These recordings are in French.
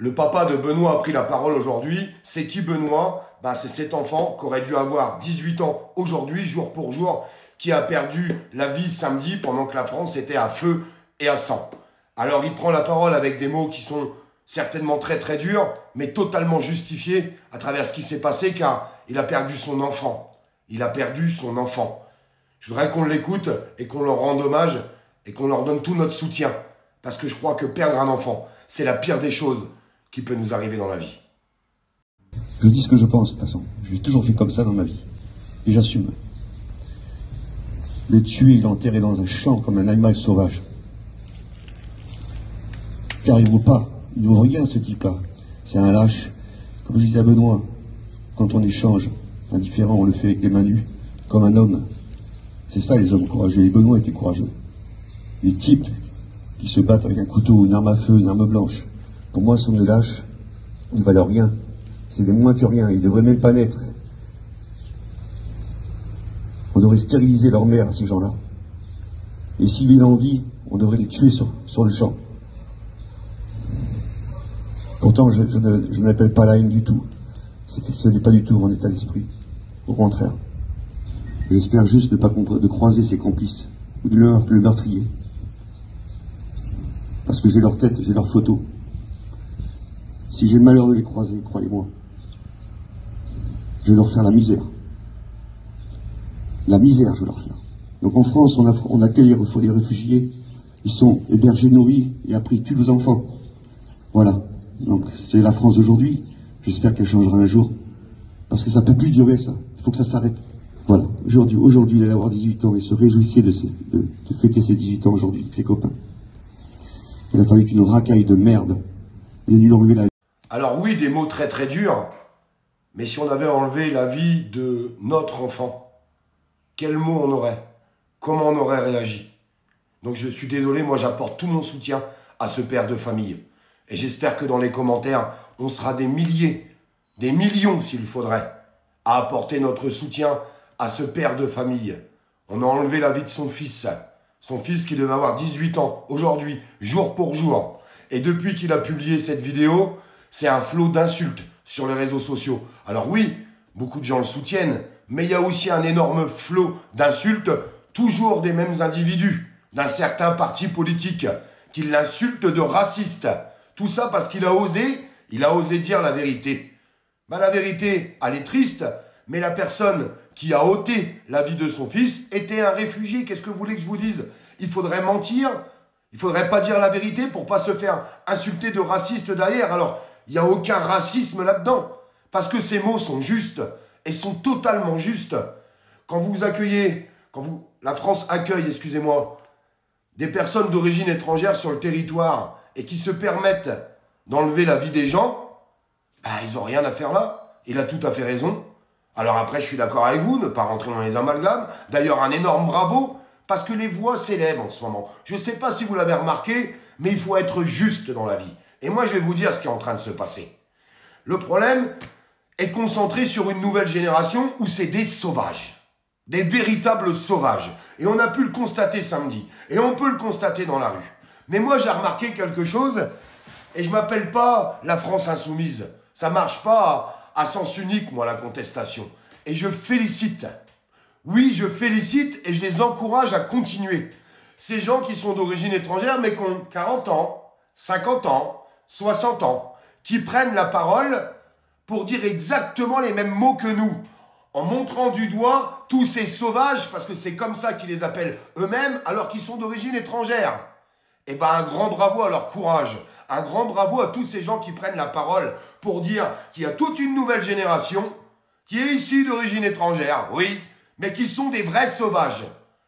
Le papa de Benoît a pris la parole aujourd'hui. C'est qui Benoît? C'est cet enfant qui aurait dû avoir 18 ans aujourd'hui, jour pour jour, qui a perdu la vie samedi pendant que la France était à feu et à sang. Alors il prend la parole avec des mots qui sont certainement très très durs, mais totalement justifiés à travers ce qui s'est passé, car il a perdu son enfant. Il a perdu son enfant. Je voudrais qu'on l'écoute et qu'on leur rende hommage et qu'on leur donne tout notre soutien. Parce que je crois que perdre un enfant, c'est la pire des choses qui peut nous arriver dans la vie. Je dis ce que je pense, de toute façon. Je l'ai toujours fait comme ça dans ma vie. Et j'assume. Le tuer et l'enterrer dans un champ comme un animal sauvage. Car il ne vaut rien ce type-là. C'est un lâche. Comme je disais à Benoît, quand on échange, indifférent, on le fait avec les mains nues, comme un homme. C'est ça les hommes courageux. Et Benoît était courageux. Les types qui se battent avec un couteau, une arme à feu, une arme blanche, pour moi, sont des lâches, ils ne valent rien. C'est des moins que rien, ils ne devraient même pas naître. On devrait stériliser leur mère, ces gens-là. Et s'ils vivent en vie, on devrait les tuer sur le champ. Pourtant, je n'appelle pas la haine du tout. Ce n'est pas du tout mon état d'esprit. Au contraire. J'espère juste ne pas croiser ses complices, ou de le meurtrier. Parce que j'ai leur tête, j'ai leurs photos. Si j'ai le malheur de les croiser, croyez-moi, je vais leur faire la misère. La misère, je vais leur faire. Donc en France, on accueille les réfugiés, ils sont hébergés, nourris, et après ils tuent nos enfants. Voilà. Donc c'est la France d'aujourd'hui. J'espère qu'elle changera un jour. Parce que ça ne peut plus durer, ça. Il faut que ça s'arrête. Voilà. Aujourd'hui, il allait avoir 18 ans et se réjouissait de fêter ses 18 ans aujourd'hui avec ses copains. Il a fallu qu'une racaille de merde vienne lui enlever la vie. Alors oui, des mots très très durs, mais si on avait enlevé la vie de notre enfant, quels mots on aurait? Comment on aurait réagi? Donc je suis désolé, moi j'apporte tout mon soutien à ce père de famille. Et j'espère que dans les commentaires, on sera des milliers, des millions s'il faudrait, à apporter notre soutien à ce père de famille. On a enlevé la vie de son fils qui devait avoir 18 ans aujourd'hui, jour pour jour. Et depuis qu'il a publié cette vidéo, c'est un flot d'insultes sur les réseaux sociaux. Alors oui, beaucoup de gens le soutiennent, mais il y a aussi un énorme flot d'insultes, toujours des mêmes individus, d'un certain parti politique, qui l'insulte de raciste. Tout ça parce qu'il a osé dire la vérité. La vérité, elle est triste, mais la personne qui a ôté la vie de son fils était un réfugié. Qu'est-ce que vous voulez que je vous dise? Il faudrait mentir, il faudrait pas dire la vérité pour pas se faire insulter de raciste derrière. Alors, il n'y a aucun racisme là-dedans, parce que ces mots sont justes, et sont totalement justes. Quand la France accueille, excusez-moi, des personnes d'origine étrangère sur le territoire, et qui se permettent d'enlever la vie des gens, ils n'ont rien à faire là. Il a tout à fait raison. Alors après, je suis d'accord avec vous, ne pas rentrer dans les amalgames. D'ailleurs, un énorme bravo, parce que les voix s'élèvent en ce moment. Je ne sais pas si vous l'avez remarqué, mais il faut être juste dans la vie. Et moi, je vais vous dire ce qui est en train de se passer. Le problème est concentré sur une nouvelle génération où c'est des sauvages. Des véritables sauvages. Et on a pu le constater samedi. Et on peut le constater dans la rue. Mais moi, j'ai remarqué quelque chose, et je ne m'appelle pas la France insoumise. Ça ne marche pas à sens unique, moi, la contestation. Et je félicite. Oui, je félicite et je les encourage à continuer. Ces gens qui sont d'origine étrangère, mais qui ont 40 ans, 50 ans, 60 ans, qui prennent la parole pour dire exactement les mêmes mots que nous, en montrant du doigt tous ces sauvages, parce que c'est comme ça qu'ils les appellent eux-mêmes, alors qu'ils sont d'origine étrangère. Eh bien, un grand bravo à leur courage, un grand bravo à tous ces gens qui prennent la parole pour dire qu'il y a toute une nouvelle génération qui est issue d'origine étrangère, oui, mais qui sont des vrais sauvages.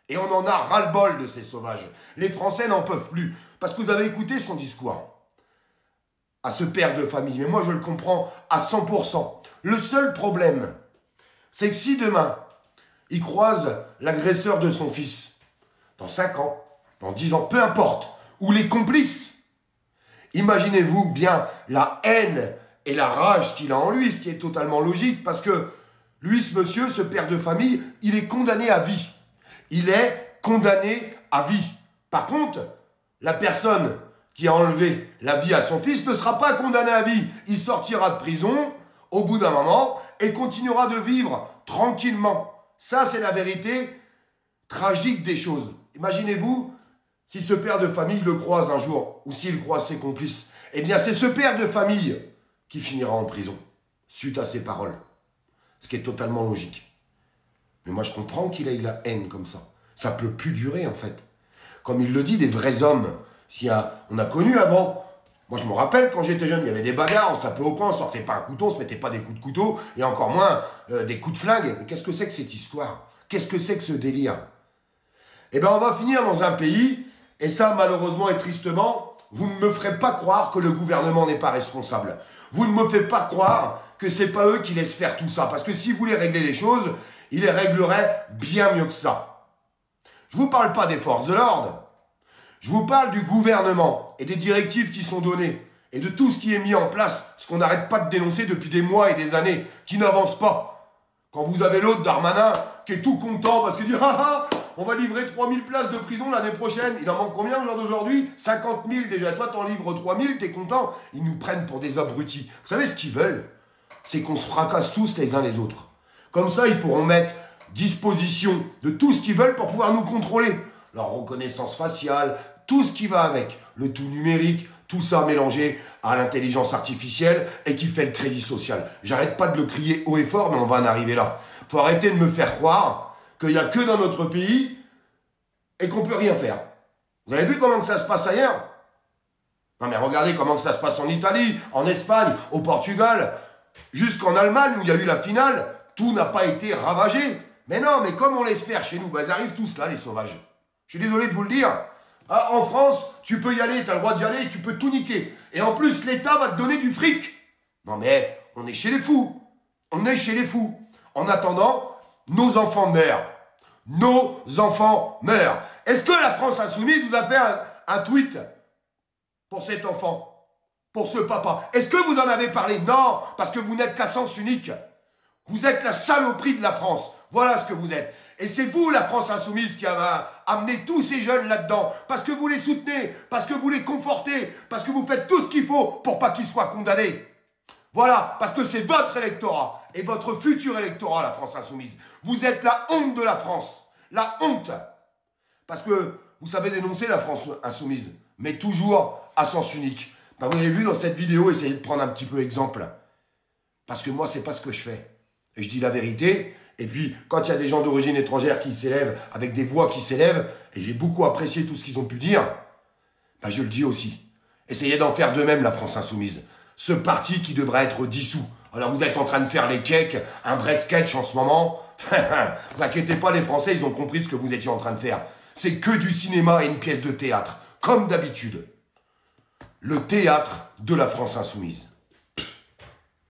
Et on en a ras-le-bol de ces sauvages. Les Français n'en peuvent plus, parce que vous avez écouté son discours à ce père de famille, mais moi je le comprends à 100%. Le seul problème, c'est que si demain, il croise l'agresseur de son fils, dans 5 ans, dans 10 ans, peu importe, ou les complices, imaginez-vous bien la haine et la rage qu'il a en lui, ce qui est totalement logique, parce que lui, ce monsieur, ce père de famille, il est condamné à vie. Il est condamné à vie. Par contre, la personne qui a enlevé la vie à son fils ne sera pas condamné à vie. Il sortira de prison au bout d'un moment et continuera de vivre tranquillement. Ça, c'est la vérité tragique des choses. Imaginez-vous si ce père de famille le croise un jour, ou s'il croise ses complices. Eh bien, c'est ce père de famille qui finira en prison, suite à ses paroles. Ce qui est totalement logique. Mais moi, je comprends qu'il ait la haine comme ça. Ça ne peut plus durer, en fait. Comme il le dit, des vrais hommes. On a connu avant. Moi, je me rappelle, quand j'étais jeune, il y avait des bagarres, on se tapait au poing, on sortait pas un couteau, on se mettait pas des coups de couteau, et encore moins des coups de flingue. Mais qu'est-ce que c'est que cette histoire? Qu'est-ce que c'est que ce délire? Eh bien, on va finir dans un pays, et ça, malheureusement et tristement, vous ne me ferez pas croire que le gouvernement n'est pas responsable. Vous ne me faites pas croire que c'est pas eux qui laissent faire tout ça. Parce que si vous voulez régler les choses, ils les régleraient bien mieux que ça. Je vous parle pas des forces de l'ordre. Je vous parle du gouvernement et des directives qui sont données et de tout ce qui est mis en place, ce qu'on n'arrête pas de dénoncer depuis des mois et des années, qui n'avance pas. Quand vous avez l'autre Darmanin qui est tout content parce qu'il dit « Ah ah, on va livrer 3000 places de prison l'année prochaine. » Il en manque combien au jour d'aujourd'hui? 50 000 déjà. Toi, t'en livres 3000, t'es content? Ils nous prennent pour des abrutis. Vous savez ce qu'ils veulent? C'est qu'on se fracasse tous les uns les autres. Comme ça, ils pourront mettre disposition de tout ce qu'ils veulent pour pouvoir nous contrôler. Leur reconnaissance faciale, tout ce qui va avec, le tout numérique, tout ça mélangé à l'intelligence artificielle et qui fait le crédit social. J'arrête pas de le crier haut et fort, mais on va en arriver là. Faut arrêter de me faire croire qu'il n'y a que dans notre pays et qu'on peut rien faire. Vous avez vu comment que ça se passe ailleurs? Non mais regardez comment que ça se passe en Italie, en Espagne, au Portugal, jusqu'en Allemagne où il y a eu la finale, tout n'a pas été ravagé. Mais non, mais comme on laisse faire chez nous, bah, ils arrivent tous là, les sauvages. Je suis désolé de vous le dire. Ah, en France, tu peux y aller, tu as le droit d'y aller, tu peux tout niquer. Et en plus, l'État va te donner du fric. Non mais, on est chez les fous. On est chez les fous. En attendant, nos enfants meurent. Nos enfants meurent. Est-ce que la France Insoumise vous a fait un tweet pour cet enfant? Pour ce papa? Est-ce que vous en avez parlé? Non, parce que vous n'êtes qu'à sens unique. Vous êtes la saloperie de la France. Voilà ce que vous êtes. Et c'est vous, la France Insoumise, qui avez amené tous ces jeunes là-dedans. Parce que vous les soutenez, parce que vous les confortez, parce que vous faites tout ce qu'il faut pour pas qu'ils soient condamnés. Voilà, parce que c'est votre électorat et votre futur électorat, la France Insoumise. Vous êtes la honte de la France. La honte. Parce que vous savez dénoncer la France Insoumise, mais toujours à sens unique. Ben, vous avez vu dans cette vidéo, essayez de prendre un petit peu exemple. Parce que moi, c'est pas ce que je fais. Et je dis la vérité. Et puis, quand il y a des gens d'origine étrangère qui s'élèvent, avec des voix qui s'élèvent, et j'ai beaucoup apprécié tout ce qu'ils ont pu dire, ben je le dis aussi. Essayez d'en faire de même, la France Insoumise. Ce parti qui devrait être dissous. Alors, vous êtes en train de faire les cakes, un vrai sketch en ce moment. Vous inquiétez pas, les Français, ils ont compris ce que vous étiez en train de faire. C'est que du cinéma et une pièce de théâtre, comme d'habitude. Le théâtre de la France Insoumise.